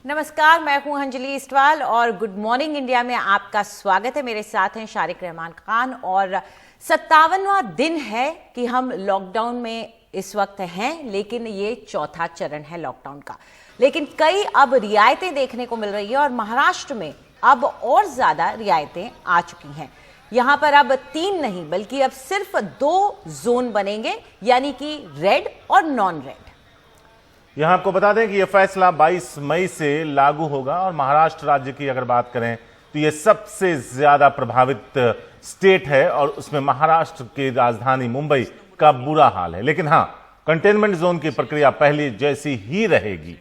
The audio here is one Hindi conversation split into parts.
नमस्कार, मैं हूं अंजलि इस्टवाल और गुड मॉर्निंग इंडिया में आपका स्वागत है। मेरे साथ हैं शारिक रहमान खान और 57वां दिन है कि हम लॉकडाउन में इस वक्त हैं, लेकिन ये चौथा चरण है लॉकडाउन का। लेकिन कई अब रियायतें देखने को मिल रही है और महाराष्ट्र में अब और ज्यादा रियायतें आ चुकी हैं। यहां पर अब 3 नहीं बल्कि अब सिर्फ 2 जोन बनेंगे, यानी कि रेड और नॉन रेड। यहां आपको बता दें कि यह फैसला 22 मई से लागू होगा और महाराष्ट्र राज्य की अगर बात करें तो यह सबसे ज्यादा प्रभावित स्टेट है और उसमें महाराष्ट्र की राजधानी मुंबई का बुरा हाल है। लेकिन हां, कंटेनमेंट जोन की प्रक्रिया पहले जैसी ही रहेगी।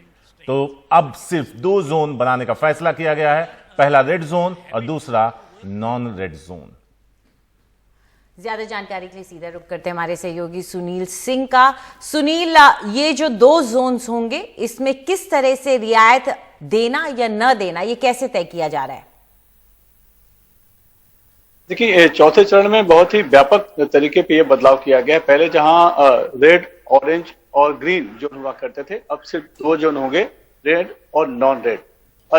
तो अब सिर्फ 2 जोन बनाने का फैसला किया गया है, पहला रेड जोन और दूसरा नॉन रेड जोन। ज्यादा जानकारी के लिए सीधा रुख करते हैं हमारे सहयोगी सुनील सिंह का। सुनील, ये जो 2 जोन्स होंगे इसमें किस तरह से रियायत देना या न देना, ये कैसे तय किया जा रहा है? देखिए, चौथे चरण में बहुत ही व्यापक तरीके पे ये बदलाव किया गया है। पहले जहां रेड, ऑरेंज और ग्रीन जोन हुआ करते थे, अब सिर्फ 2 जोन होंगे, रेड और नॉन रेड।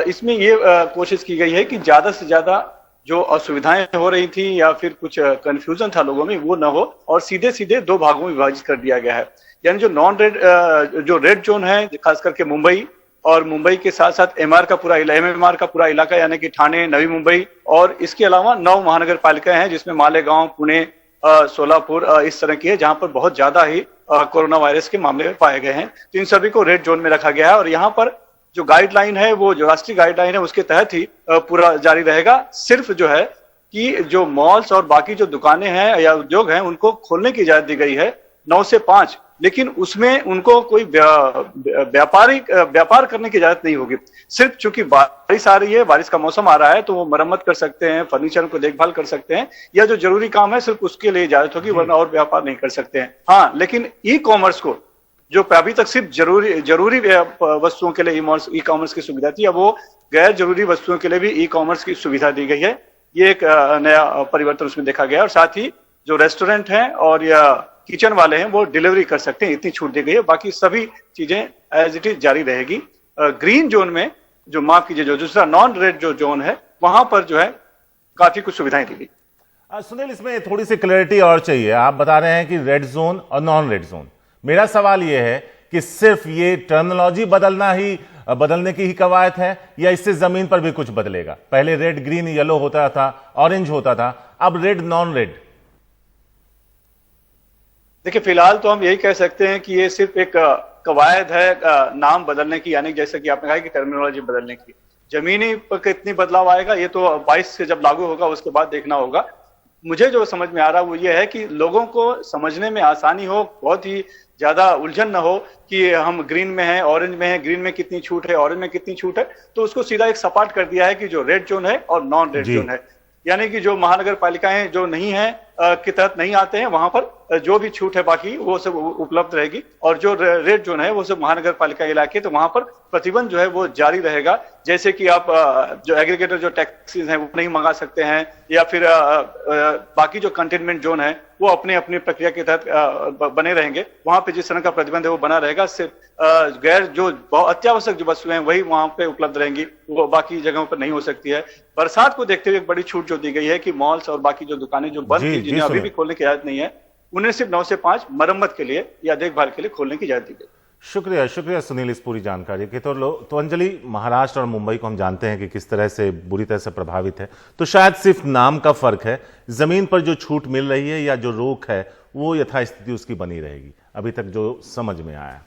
इसमें ये कोशिश की गई है कि ज्यादा से ज्यादा जो असुविधाएं हो रही थी या फिर कुछ कंफ्यूजन था लोगों में, वो ना हो और सीधे सीधे 2 भागों में विभाजित कर दिया गया है। यानी जो नॉन रेड, जो रेड जोन है, खास करके मुंबई और मुंबई के साथ साथ एमआर का पूरा इलाका यानी कि ठाणे, नवी मुंबई और इसके अलावा 9 महानगर पालिकाएं हैं जिसमें मालेगांव, पुणे, सोलापुर इस तरह की है, जहां पर बहुत ज्यादा ही कोरोना वायरस के मामले पाए गए हैं। तो इन सभी को रेड जोन में रखा गया है और यहाँ पर जो गाइडलाइन है, वो जो राष्ट्रीय गाइडलाइन है उसके तहत ही पूरा जारी रहेगा। सिर्फ जो है कि जो मॉल्स और बाकी जो दुकानें हैं या उद्योग हैं उनको खोलने की इजाजत दी गई है 9 से 5, लेकिन उसमें उनको कोई व्यापार करने की इजाजत नहीं होगी। सिर्फ चूंकि बारिश आ रही है, बारिश का मौसम आ रहा है, तो वो मरम्मत कर सकते हैं, फर्नीचर को देखभाल कर सकते हैं या जो जरूरी काम है सिर्फ उसके लिए इजाजत होगी, वरना और व्यापार नहीं कर सकते हैं। हाँ, लेकिन ई कॉमर्स को, जो अभी तक सिर्फ जरूरी वस्तुओं के लिए ई कॉमर्स की सुविधा थी, अब वो गैर जरूरी वस्तुओं के लिए भी ई कॉमर्स की सुविधा दी गई है। ये एक नया परिवर्तन उसमें देखा गया और साथ ही जो रेस्टोरेंट हैं और या किचन वाले हैं वो डिलीवरी कर सकते हैं, इतनी छूट दी गई है। बाकी सभी चीजें एज इट इज जारी रहेगी। ग्रीन जोन में जो, माफ कीजिए, जो दूसरा नॉन रेड जो जोन है, वहां पर जो है काफी कुछ सुविधाएं दी गई। सुनील, इसमें थोड़ी सी क्लैरिटी और चाहिए। आप बता रहे हैं कि रेड जोन और नॉन रेड जोन, मेरा सवाल यह है कि सिर्फ ये टर्मिनोलॉजी बदलने की ही कवायद है या इससे जमीन पर भी कुछ बदलेगा? पहले रेड, ग्रीन, येलो होता था, ऑरेंज होता था, अब रेड, नॉन रेड। देखिए, फिलहाल तो हम यही कह सकते हैं कि ये सिर्फ एक कवायद है नाम बदलने की, यानी जैसे कि आपने कहा कि टर्मिनोलॉजी बदलने की। जमीनी पर कितनी बदलाव आएगा ये तो 22 से जब लागू होगा उसके बाद देखना होगा। मुझे जो समझ में आ रहा है वो ये है कि लोगों को समझने में आसानी हो, बहुत ही ज्यादा उलझन न हो कि हम ग्रीन में हैं, ऑरेंज में हैं, ग्रीन में कितनी छूट है, ऑरेंज में कितनी छूट है, तो उसको सीधा एक सपाट कर दिया है कि जो रेड जोन है और नॉन रेड जोन है। यानी कि जो महानगर पालिकाएं जो नहीं है के तहत नहीं आते हैं, वहां पर जो भी छूट है बाकी वो सब उपलब्ध रहेगी और जो रेड जोन है वो सब महानगर पालिका इलाके, तो वहां पर प्रतिबंध जो है वो जारी रहेगा। जैसे कि आप जो एग्रीगेटर जो टैक्सीज हैं वो नहीं मंगा सकते हैं या फिर बाकी जो कंटेनमेंट जोन है वो अपने अपनी प्रक्रिया के तहत बने रहेंगे। वहां पे जिस तरह का प्रतिबंध है वो बना रहेगा। सिर्फ गैर जो अत्यावश्यक जो वस्तुएं हैं वही वहां पे उपलब्ध रहेंगी, वो बाकी जगहों पर नहीं हो सकती है। बरसात को देखते हुए एक बड़ी छूट जो दी गई है कि मॉल्स और बाकी जो दुकानें जो बंद थी, जिन्हें अभी भी खोलने की इजाजत नहीं है, उन्हें सिर्फ 9 से 5 मरम्मत के लिए या देखभाल के लिए खोलने की इजाजत दी गई। शुक्रिया सुनील इस पूरी जानकारी के। तो अंजलि, महाराष्ट्र और मुंबई को हम जानते हैं कि किस तरह से बुरी तरह से प्रभावित है, तो शायद सिर्फ नाम का फर्क है, जमीन पर जो छूट मिल रही है या जो रोक है वो यथास्थिति उसकी बनी रहेगी, अभी तक जो समझ में आया।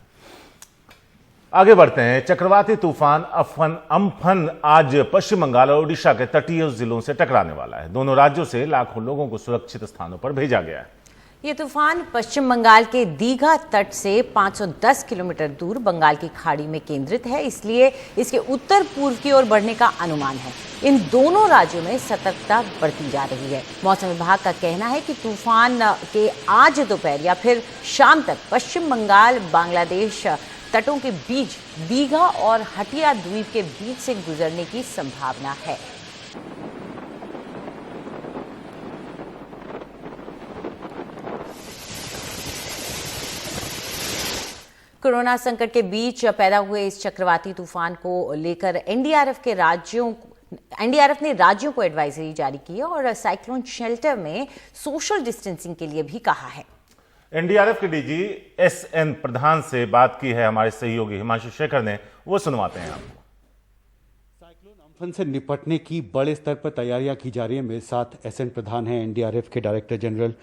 आगे बढ़ते हैं। चक्रवाती तूफान अम्फन आज पश्चिम बंगाल और ओडिशा के तटीय जिलों से टकराने वाला है। दोनों राज्यों से लाखों लोगों को सुरक्षित स्थानों पर भेजा गया है। ये तूफान पश्चिम बंगाल के दीघा तट से 510 किलोमीटर दूर बंगाल की खाड़ी में केंद्रित है, इसलिए इसके उत्तर पूर्व की ओर बढ़ने का अनुमान है। इन दोनों राज्यों में सतर्कता बरती जा रही है। मौसम विभाग का कहना है कि तूफान के आज दोपहर या फिर शाम तक पश्चिम बंगाल बांग्लादेश तटों के बीच दीघा और हटिया द्वीप के बीच से गुजरने की संभावना है। कोरोना संकट के बीच पैदा हुए इस चक्रवाती तूफान को लेकर एनडीआरएफ ने राज्यों को एडवाइजरी जारी की है और साइक्लोन शेल्टर में सोशल डिस्टेंसिंग के लिए भी कहा है। एनडीआरएफ के डीजी एसएन प्रधान से बात की है हमारे सहयोगी हिमांशु शेखर ने, वो सुनवाते हैं आपको। साइक्लोन अम्फन से निपटने की बड़े स्तर पर तैयारियां की जा रही है। मेरे साथ एसएन प्रधान हैं, एनडीआरएफ के डायरेक्टर जनरल।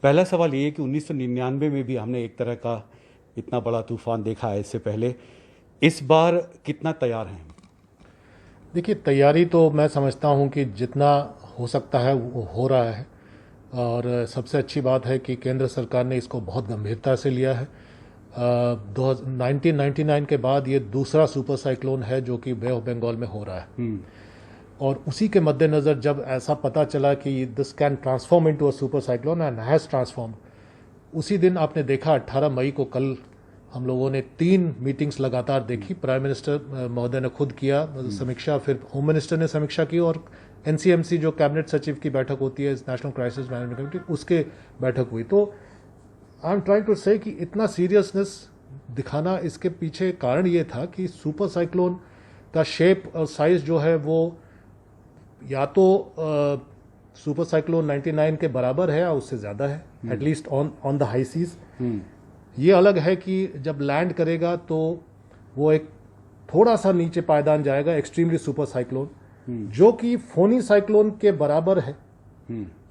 पहला सवाल ये है कि 1999 में भी हमने एक तरह का इतना बड़ा तूफान देखा है इससे पहले, इस बार कितना तैयार हैं? देखिए, तैयारी तो मैं समझता हूं कि जितना हो सकता है वो हो रहा है और सबसे अच्छी बात है कि केंद्र सरकार ने इसको बहुत गंभीरता से लिया है। 1999 के बाद ये दूसरा सुपर साइक्लोन है जो कि बे ऑफ बंगाल में हो रहा है और उसी के मद्देनज़र जब ऐसा पता चला कि this can transform into a super cyclone and has transform, उसी दिन आपने देखा 18 मई को कल हम लोगों ने 3 मीटिंग्स लगातार देखी। प्राइम मिनिस्टर महोदय ने खुद किया समीक्षा, फिर होम मिनिस्टर ने समीक्षा की और एनसीएमसी जो कैबिनेट सचिव की बैठक होती है, नेशनल क्राइसिस मैनेजमेंट कमेटी, उसके बैठक हुई। तो आई एम ट्राइंग टू से कि इतना सीरियसनेस दिखाना, इसके पीछे कारण ये था कि सुपर साइक्लोन का शेप और साइज जो है वो या तो सुपर साइक्लोन 99 के बराबर है या उससे ज़्यादा है, at least on the high seas. ये अलग है कि जब लैंड करेगा तो वो एक थोड़ा सा नीचे पायदान जाएगा, एक्सट्रीमली सुपर साइक्लोन, जो कि फोनी साइक्लोन के बराबर है।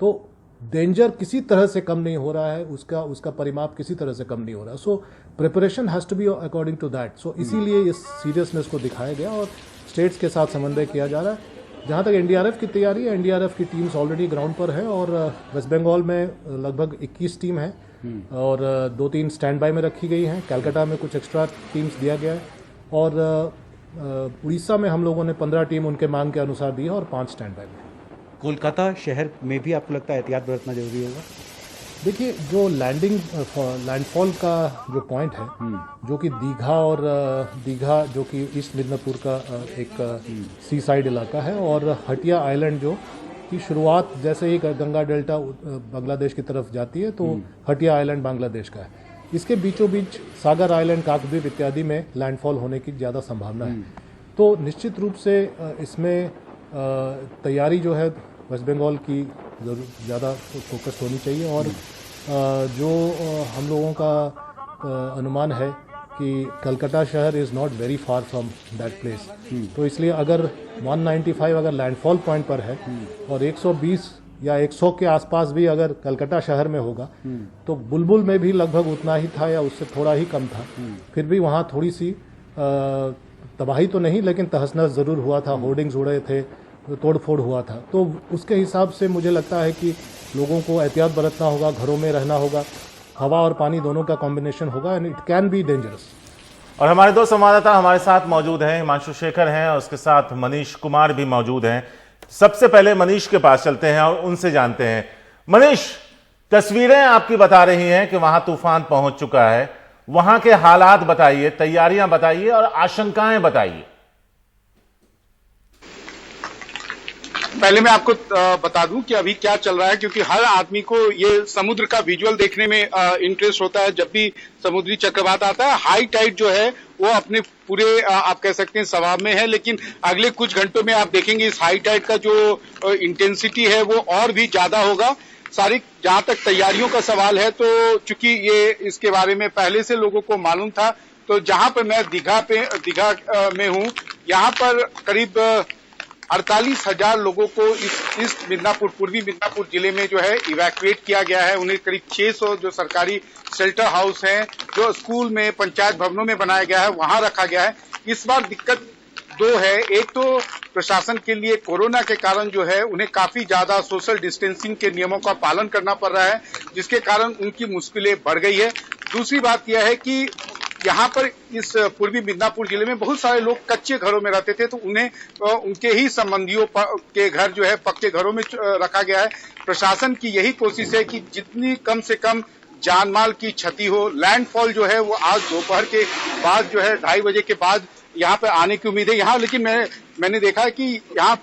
तो डेंजर किसी तरह से कम नहीं हो रहा है, उसका परिमाप किसी तरह से कम नहीं हो रहा। So preparation has to be according to that. So इसीलिए इस सीरियसनेस को दिखाया गया और स्टेट्स के साथ समन्वय किया जा रहा है। जहाँ तक एनडीआरएफ की तैयारी है, एनडीआरएफ की टीम्स ऑलरेडी ग्राउंड पर है और वेस्ट बंगाल में लगभग 21 टीम है और 2-3 स्टैंड बाय में रखी गई हैं। कलकत्ता में कुछ एक्स्ट्रा टीम्स दिया गया है और उड़ीसा में हम लोगों ने 15 टीम उनके मांग के अनुसार दी है और 5 स्टैंड बाय में। कोलकाता शहर में भी आपको लगता है एहतियात बरतना जरूरी होगा? देखिए, जो लैंडफॉल का जो पॉइंट है, जो कि दीघा जो कि ईस्ट मिदनापुर का एक सी साइड इलाका है और हटिया आइलैंड जो की शुरुआत जैसे ही गंगा डेल्टा बांग्लादेश की तरफ जाती है तो हटिया आइलैंड बांग्लादेश का है। इसके बीचों बीच सागर आइलैंड, काकद्वीप इत्यादि में लैंडफॉल होने की ज़्यादा संभावना है। तो निश्चित रूप से इसमें तैयारी जो है वेस्ट बंगाल की ज़्यादा फोकस होनी चाहिए और जो हम लोगों का अनुमान है कि कलकत्ता शहर is not very far from that place. तो इसलिए अगर 195 अगर लैंडफॉल पॉइंट पर है और 120 या 100 के आसपास भी अगर कलकत्ता शहर में होगा तो बुलबुल में भी लगभग उतना ही था या उससे थोड़ा ही कम था। फिर भी वहाँ थोड़ी सी तबाही तो नहीं लेकिन तहस-नहस ज़रूर हुआ था, होर्डिंग्स उड़े थे, तोड़-फोड़ हुआ था। तो उसके हिसाब से मुझे लगता है कि लोगों को एहतियात बरतना होगा, घरों में रहना होगा, हवा और पानी दोनों का कॉम्बिनेशन होगा and it can be dangerous. और हमारे 2 संवाददाता हमारे साथ मौजूद हैं, हिमांशु शेखर हैं और उसके साथ मनीष कुमार भी मौजूद हैं। सबसे पहले मनीष के पास चलते हैं और उनसे जानते हैं। मनीष, तस्वीरें आपकी बता रही हैं कि वहां तूफान पहुंच चुका है, वहां के हालात बताइए, तैयारियां बताइए और आशंकाएं बताइए। पहले मैं आपको बता दूं कि अभी क्या चल रहा है, क्योंकि हर आदमी को ये समुद्र का विजुअल देखने में इंटरेस्ट होता है। जब भी समुद्री चक्रवात आता है, हाई टाइड जो है वो अपने पूरे आप कह सकते हैं स्वभाव में है, लेकिन अगले कुछ घंटों में आप देखेंगे इस हाई टाइड का जो इंटेंसिटी है वो और भी ज्यादा होगा। सारी जहां तक तैयारियों का सवाल है तो चूंकि ये इसके बारे में पहले से लोगों को मालूम था, तो जहां पर मैं दीघा में हूं, यहाँ पर करीब 48,000 लोगों को इस पूर्वी मिदनापुर जिले में जो है इवैक्यूएट किया गया है। उन्हें करीब 600 जो सरकारी शेल्टर हाउस हैं, जो स्कूल में, पंचायत भवनों में बनाया गया है, वहां रखा गया है। इस बार दिक्कत 2 है। एक तो प्रशासन के लिए कोरोना के कारण जो है उन्हें काफी ज्यादा सोशल डिस्टेंसिंग के नियमों का पालन करना पड़ रहा है, जिसके कारण उनकी मुश्किलें बढ़ गई है। दूसरी बात यह है कि यहाँ पर इस पूर्वी मिदनापुर जिले में बहुत सारे लोग कच्चे घरों में रहते थे, तो उन्हें उनके ही संबंधियों के घर जो है पक्के घरों में रखा गया है। प्रशासन की यही कोशिश है कि जितनी कम से कम जानमाल की क्षति हो। लैंडफॉल जो है वो आज दोपहर के बाद जो है 2:30 बजे के बाद यहाँ पे आने की उम्मीद है। यहाँ लेकिन मैंने देखा है कि यहाँ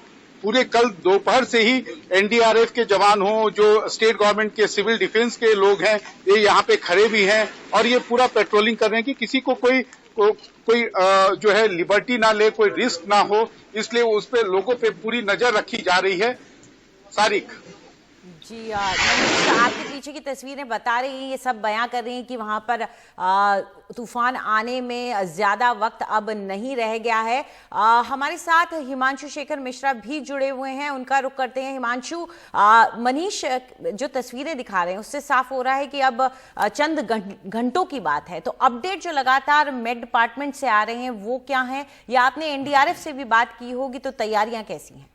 पूरे कल दोपहर से ही एनडीआरएफ के जवान हो, जो स्टेट गवर्नमेंट के सिविल डिफेंस के लोग हैं, ये यहाँ पे खड़े भी हैं और ये पूरा पेट्रोलिंग कर रहे हैं कि किसी को कोई जो है लिबर्टी ना ले, कोई रिस्क ना हो, इसलिए उस पे लोगों पे पूरी नजर रखी जा रही है। सारिक जी, आपके पीछे की तस्वीरें बता रही हैं, ये सब बयां कर रही हैं कि वहां पर तूफान आने में ज्यादा वक्त अब नहीं रह गया है। हमारे साथ हिमांशु शेखर मिश्रा भी जुड़े हुए हैं, उनका रुख करते हैं। हिमांशु, मनीष जो तस्वीरें दिखा रहे हैं उससे साफ हो रहा है कि अब चंद घंटों की बात है, तो अपडेट जो लगातार मेट डिपार्टमेंट से आ रहे हैं वो क्या है, या आपने एनडीआरएफ से भी बात की होगी, तो तैयारियां कैसी हैं?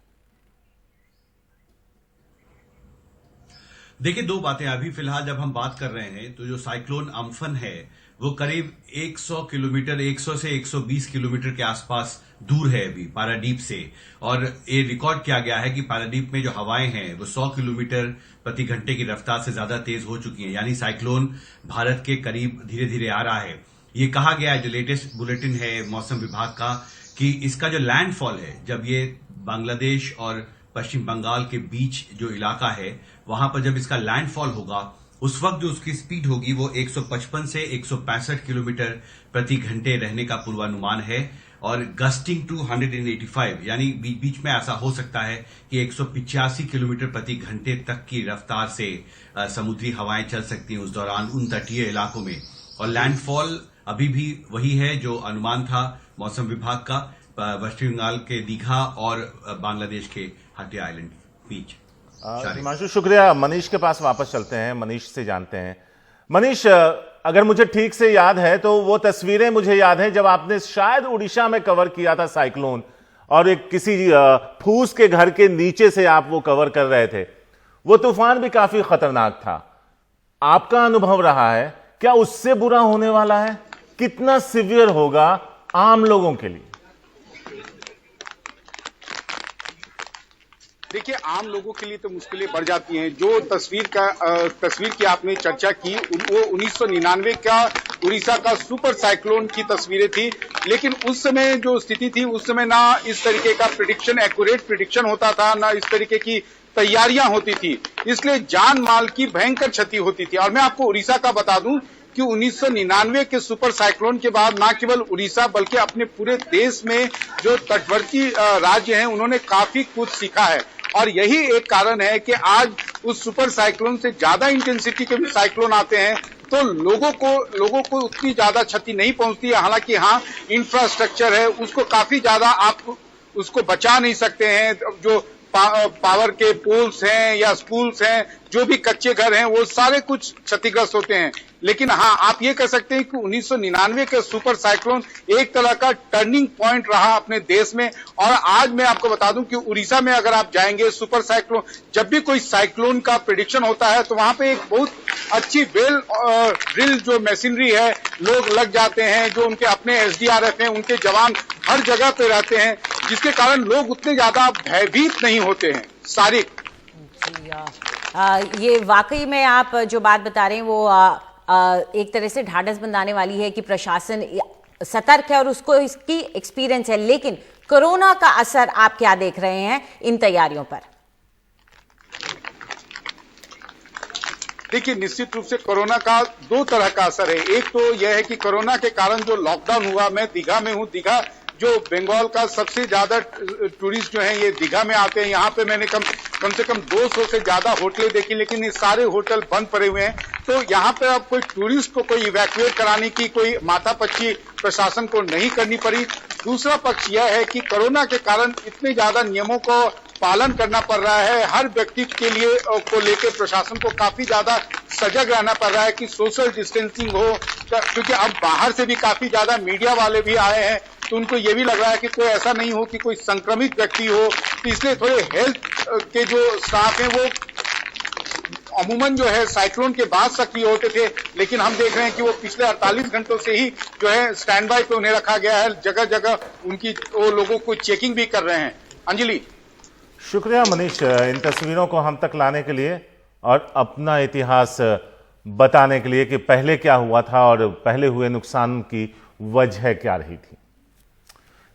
देखिए, दो बातें। अभी फिलहाल जब हम बात कर रहे हैं तो जो साइक्लोन अम्फन है वो करीब 100 किलोमीटर, 100 से 120 किलोमीटर के आसपास दूर है अभी पारादीप से, और ये रिकॉर्ड किया गया है कि पारादीप में जो हवाएं हैं वो 100 किलोमीटर प्रति घंटे की रफ्तार से ज्यादा तेज हो चुकी हैं, यानी साइक्लोन भारत के करीब धीरे धीरे आ रहा है। ये कहा गया है, जो लेटेस्ट बुलेटिन है मौसम विभाग का, कि इसका जो लैंडफॉल है, जब ये बांग्लादेश और पश्चिम बंगाल के बीच जो इलाका है वहां पर जब इसका लैंडफॉल होगा, उस वक्त जो उसकी स्पीड होगी वो 155 से 165 किलोमीटर प्रति घंटे रहने का पूर्वानुमान है, और गस्टिंग टू 185, यानी बीच बीच में ऐसा हो सकता है कि 185 किलोमीटर प्रति घंटे तक की रफ्तार से समुद्री हवाएं चल सकती हैं उस दौरान उन तटीय इलाकों में। और लैंडफॉल अभी भी वही है जो अनुमान था मौसम विभाग का, पश्चिम बंगाल के दीघा और बांग्लादेश के हटिया आइलैंड बीच। हिमांशु, शुक्रिया। मनीष के पास वापस चलते हैं, मनीष से जानते हैं। मनीष, अगर मुझे ठीक से याद है तो वो तस्वीरें मुझे याद है जब आपने शायद उड़ीसा में कवर किया था साइक्लोन, और एक किसी फूस के घर के नीचे से आप वो कवर कर रहे थे। वो तूफान भी काफी खतरनाक था। आपका अनुभव रहा है, क्या उससे बुरा होने वाला है? कितना सिवियर होगा आम लोगों के लिए? देखिए, आम लोगों के लिए तो मुश्किलें बढ़ जाती हैं। जो तस्वीर की आपने चर्चा की वो 1999 का उड़ीसा का सुपर साइक्लोन की तस्वीरें थी, लेकिन उस समय जो स्थिति थी, उस समय ना इस तरीके का एक्यूरेट प्रिडिक्शन होता था, ना इस तरीके की तैयारियां होती थी, इसलिए जान माल की भयंकर क्षति होती थी। और मैं आपको उड़ीसा का बता दूं कि 1999 के सुपर साइक्लोन के बाद न केवल उड़ीसा बल्कि अपने पूरे देश में जो तटवर्ती राज्य हैं उन्होंने काफी कुछ सीखा है, और यही एक कारण है कि आज उस सुपर साइक्लोन से ज्यादा इंटेंसिटी के भी साइक्लोन आते हैं तो लोगों को उतनी ज्यादा क्षति नहीं पहुंचती है। हालांकि हाँ, इंफ्रास्ट्रक्चर है उसको काफी ज्यादा आप उसको बचा नहीं सकते हैं। जो पावर के पोल्स हैं या स्कूल्स हैं, जो भी कच्चे घर हैं, वो सारे कुछ क्षतिग्रस्त होते हैं। लेकिन हाँ, आप ये कह सकते हैं कि 1999 के सुपर साइक्लोन एक तरह का टर्निंग पॉइंट रहा अपने देश में। और आज मैं आपको बता दूं कि उड़ीसा में अगर आप जाएंगे, सुपर साइक्लोन, जब भी कोई साइक्लोन का प्रेडिक्शन होता है तो वहां पे एक बहुत अच्छी ड्रिल जो मशीनरी है, लोग लग जाते हैं, जो उनके अपने एसडीआरएफ हैं, उनके जवान हर जगह पे रहते हैं, जिसके कारण लोग उतने ज्यादा भयभीत नहीं होते हैं। सारिक ये वाकई में आप जो बात बता रहे हैं वो एक तरह से ढाढ़स बंधाने वाली है कि प्रशासन सतर्क है और उसको इसकी एक्सपीरियंस है। लेकिन कोरोना का असर आप क्या देख रहे हैं इन तैयारियों पर? देखिए, निश्चित रूप से कोरोना का दो तरह का असर है। एक तो यह है कि कोरोना के कारण जो लॉकडाउन हुआ, मैं दीघा में हूं, दीघा जो बंगाल का सबसे ज्यादा टूरिस्ट जो है ये दीघा में आते हैं। यहाँ पे मैंने कम से कम 200 से ज्यादा होटलें देखी, लेकिन ये सारे होटल बंद पड़े हुए हैं। तो यहाँ पे अब कोई टूरिस्ट को कोई इवैक्यूएट कराने की कोई माथापच्ची प्रशासन को नहीं करनी पड़ी। दूसरा पक्ष यह है कि कोरोना के कारण इतने ज्यादा नियमों को पालन करना पड़ रहा है। हर व्यक्ति के लिए को लेकर प्रशासन को काफी ज्यादा सजग रहना पड़ रहा है कि सोशल डिस्टेंसिंग हो, क्योंकि अब बाहर से भी काफी ज्यादा मीडिया वाले भी आए हैं, तो उनको ये भी लग रहा है कि कोई ऐसा नहीं हो कि कोई संक्रमित व्यक्ति हो। तो इसलिए थोड़े हेल्थ के जो स्टाफ हैं वो अमूमन जो है साइक्लोन के बाद सक्रिय होते थे, लेकिन हम देख रहे हैं कि वो पिछले 48 घंटों से ही जो है स्टैंड बाय पे उन्हें रखा गया है। जगह जगह उनकी वो लोगों को चेकिंग भी कर रहे हैं। अंजलि, शुक्रिया मनीष इन तस्वीरों को हम तक लाने के लिए और अपना इतिहास बताने के लिए कि पहले क्या हुआ था और पहले हुए नुकसान की वजह क्या रही थी।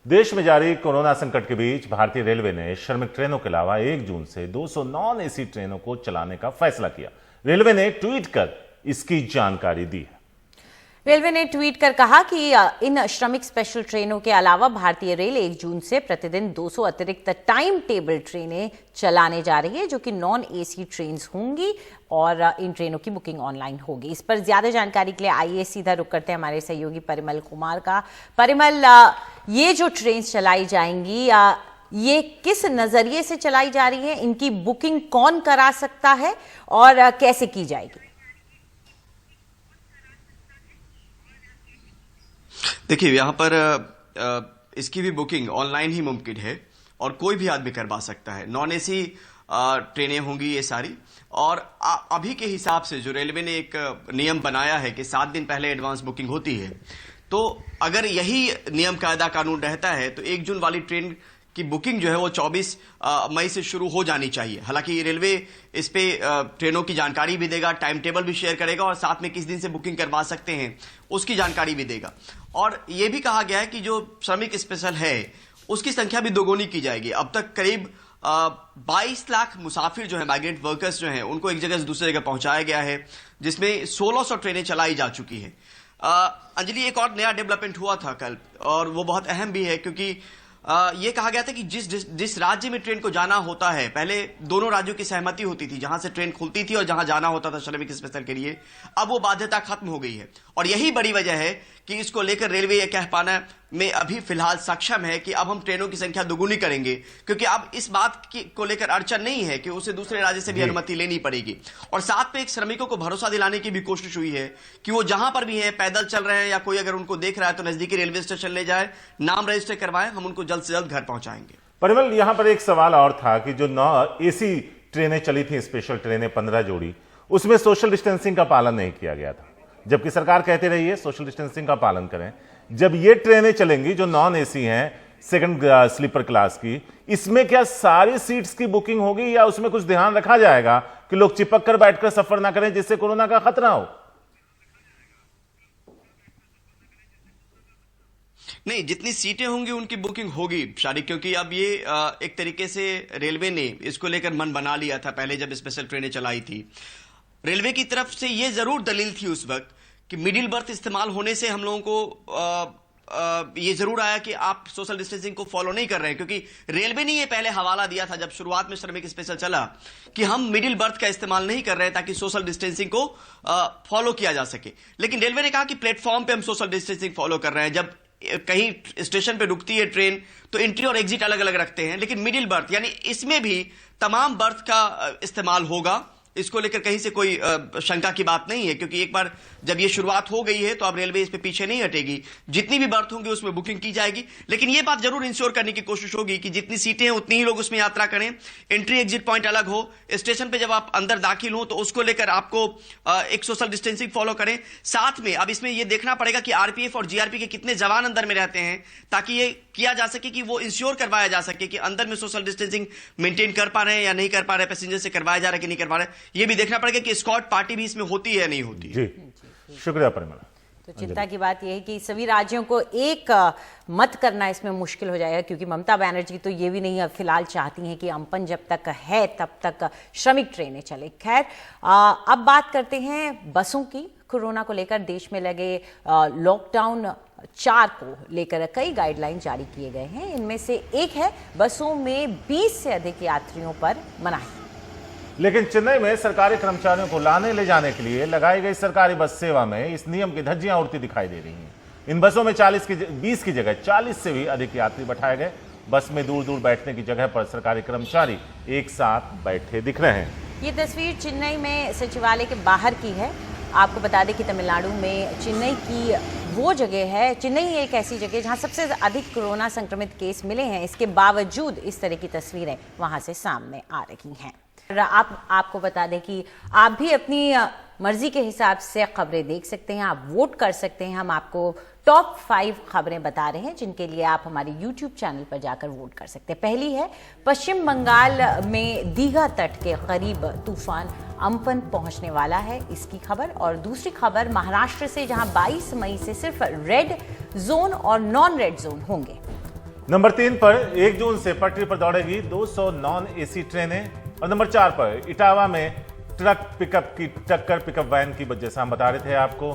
देश में जारी कोरोना संकट के बीच भारतीय रेलवे ने श्रमिक ट्रेनों के अलावा 1 जून से 200 नॉन एसी ट्रेनों को चलाने का फैसला किया। रेलवे ने ट्वीट कर इसकी जानकारी दी है। रेलवे ने ट्वीट कर कहा कि इन श्रमिक स्पेशल ट्रेनों के अलावा भारतीय रेल 1 जून से प्रतिदिन 200 अतिरिक्त टाइम टेबल ट्रेनें चलाने जा रही है, जो कि नॉन एसी ट्रेन होंगी और इन ट्रेनों की बुकिंग ऑनलाइन होगी। इस पर ज्यादा जानकारी के लिए आइए सीधा रुक करते हैं हमारे सहयोगी परिमल कुमार का। परिमल, ये जो ट्रेन चलाई जाएंगी ये किस नजरिए से चलाई जा रही है, इनकी बुकिंग कौन करा सकता है और कैसे की जाएगी? देखिए, यहाँ पर इसकी भी बुकिंग ऑनलाइन ही मुमकिन है और कोई भी आदमी करवा सकता है। नॉन एसी ट्रेनें होंगी ये सारी, और अभी के हिसाब से जो रेलवे ने एक नियम बनाया है कि 7 दिन पहले एडवांस बुकिंग होती है, तो अगर यही नियम कायदा कानून रहता है तो 1 जून वाली ट्रेन की बुकिंग जो है वो 24 मई से शुरू हो जानी चाहिए। हालांकि रेलवे इस पे ट्रेनों की जानकारी भी देगा, टाइम टेबल भी शेयर करेगा और साथ में किस दिन से बुकिंग करवा सकते हैं उसकी जानकारी भी देगा। और ये भी कहा गया है कि जो श्रमिक स्पेशल है उसकी संख्या भी दोगुनी की जाएगी। अब तक करीब 22 लाख मुसाफिर जो है, माइग्रेंट वर्कर्स जो हैं, उनको एक जगह से दूसरी जगह पहुंचाया गया है, जिसमें 1600 ट्रेनें चलाई जा चुकी है। अंजलि, एक और नया डेवलपमेंट हुआ था कल और वो बहुत अहम भी है, क्योंकि ये कहा गया था कि जिस राज्य में ट्रेन को जाना होता है, पहले दोनों राज्यों की सहमति होती थी जहां से ट्रेन खुलती थी और जहां जाना होता था श्रमिक स्पेशल के लिए, अब वो बाध्यता खत्म हो गई है। और यही बड़ी वजह है कि इसको लेकर रेलवे ये कह पाना में अभी फिलहाल सक्षम है कि अब हम ट्रेनों की संख्या दोगुनी करेंगे, क्योंकि अब इस बात को लेकर अड़चन नहीं है कि उसे दूसरे राज्य से भी अनुमति लेनी पड़ेगी। और साथ में एक श्रमिकों को भरोसा दिलाने की भी कोशिश हुई है कि वो जहां पर भी है, पैदल चल रहे हैं या कोई अगर उनको देख रहा है तो नजदीकी रेलवे स्टेशन ले जाए, नाम रजिस्टर करवाएं, हम उनको जल्द से जल्द घर पहुंचाएंगे। परिमल, यहां पर एक सवाल और था कि जो 9 एसी ट्रेनें चली थी, स्पेशल ट्रेनें 15 जोड़ी, उसमें सोशल डिस्टेंसिंग का पालन नहीं किया गया था, जबकि सरकार कहती रही है सोशल डिस्टेंसिंग का पालन करें। जब ये ट्रेनें चलेंगी जो नॉन एसी हैं, सेकंड स्लीपर क्लास की, इसमें क्या सारी सीट्स की बुकिंग होगी या उसमें कुछ ध्यान रखा जाएगा कि लोग चिपक कर बैठकर सफर ना करें जिससे कोरोना का खतरा हो? नहीं, जितनी सीटें होंगी उनकी बुकिंग होगी शारिक, क्योंकि अब ये एक तरीके से रेलवे ने इसको लेकर मन बना लिया था। पहले जब स्पेशल ट्रेनें चलाई थी, रेलवे की तरफ से ये जरूर दलील थी उस वक्त कि मिडिल बर्थ इस्तेमाल होने से हम लोगों को ये जरूर आया कि आप सोशल डिस्टेंसिंग को फॉलो नहीं कर रहे हैं, क्योंकि रेलवे ने ये पहले हवाला दिया था जब शुरुआत में श्रमिक स्पेशल चला कि हम मिडिल बर्थ का इस्तेमाल नहीं कर रहे हैं ताकि सोशल डिस्टेंसिंग को फॉलो किया जा सके। लेकिन रेलवे ने कहा कि प्लेटफॉर्म पे हम सोशल डिस्टेंसिंग फॉलो कर रहे हैं। जब कहीं स्टेशन पे रुकती है ट्रेन तो एंट्री और एग्जिट अलग अलग रखते हैं, लेकिन मिडिल बर्थ यानी इसमें भी तमाम बर्थ का इस्तेमाल होगा। इसको लेकर कहीं से कोई शंका की बात नहीं है, क्योंकि एक बार जब ये शुरुआत हो गई है तो अब रेलवे इस पे पीछे नहीं हटेगी। जितनी भी बर्थ होंगी उसमें बुकिंग की जाएगी, लेकिन ये बात जरूर इंश्योर करने की कोशिश होगी कि जितनी सीटें हैं उतनी ही लोग उसमें यात्रा करें, एंट्री एग्जिट पॉइंट अलग हो, स्टेशन पे जब आप अंदर दाखिल हो तो उसको लेकर आपको एक सोशल डिस्टेंसिंग फॉलो करें। साथ में अब इसमें यह देखना पड़ेगा कि आरपीएफ और जीआरपी के कितने जवान अंदर में रहते हैं, ताकि ये किया जा सके कि वो इंश्योर करवाया जा सके कि अंदर में सोशल डिस्टेंसिंग मेंटेन कर पा रहे हैं या नहीं कर पा रहे, पैसेंजर से करवाया जा रहा है कि नहीं करवा रहे। ये भी देखना पड़ेगा कि स्कॉट पार्टी भी इसमें होती है या नहीं होती। जी, शुक्रिया परिमल। तो चिंता की बात यह है कि सभी राज्यों को एक मत करना इसमें मुश्किल हो जाएगा, क्योंकि ममता बनर्जी तो ये भी नहीं फिलहाल चाहती हैं कि अम्पन जब तक है तब तक श्रमिक ट्रेनें चले। खैर, अब बात करते हैं बसों की। कोरोना को लेकर देश में लगे लॉकडाउन 4 को लेकर कई गाइडलाइन जारी किए गए हैं। इनमें से एक है बसों में 20 से अधिक यात्रियों पर मनाही। लेकिन चेन्नई में सरकारी कर्मचारियों को लाने ले जाने के लिए लगाई गई सरकारी बस सेवा में इस नियम की धज्जियां उड़ती दिखाई दे रही हैं। इन बसों में 20 की जगह 40 से भी अधिक यात्री बैठाए गए। बस में दूर दूर बैठने की जगह पर सरकारी कर्मचारी एक साथ बैठे दिख रहे हैं। ये तस्वीर चेन्नई में सचिवालय के बाहर की है। आपको बता दें कि तमिलनाडु में चेन्नई की वो जगह है, चेन्नई एक ऐसी जगह जहां सबसे अधिक कोरोना संक्रमित केस मिले हैं। इसके बावजूद इस तरह की तस्वीरें वहां से सामने आ रही हैं। आपको बता दें कि आप भी अपनी मर्जी के हिसाब से खबरें देख सकते हैं, आप वोट कर सकते हैं। हम आपको टॉप 5 खबरें बता रहे हैं जिनके लिए आप हमारे YouTube चैनल पर जाकर वोट कर सकते हैं। पहली है, पश्चिम बंगाल में दीघा तट के करीब तूफान अम्पन पहुंचने वाला है, इसकी खबर। और दूसरी खबर महाराष्ट्र से, जहां 22 मई से सिर्फ रेड जोन और नॉन रेड जोन होंगे। नंबर 3 पर 1 जून से पटरी पर दौड़ेगी 200 नॉन एसी ट्रेनें। और नंबर 4 पर इटावा में ट्रक पिकअप की टक्कर पिकअप वैन की वजह से हम बता रहे थे आपको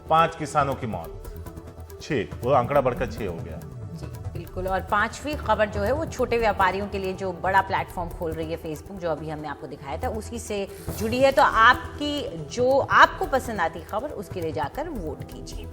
5 किसानों की मौत। 6, वो आंकड़ा बढ़कर 6 हो गया। जी बिल्कुल। और 5वीं खबर जो है वो छोटे व्यापारियों के लिए जो बड़ा प्लेटफॉर्म खोल रही है फेसबुक, जो अभी हमने आपको दिखाया था, उसी से जुड़ी है। तो आपकी जो आपको पसंद आती खबर उसके लिए जाकर वोट कीजिए।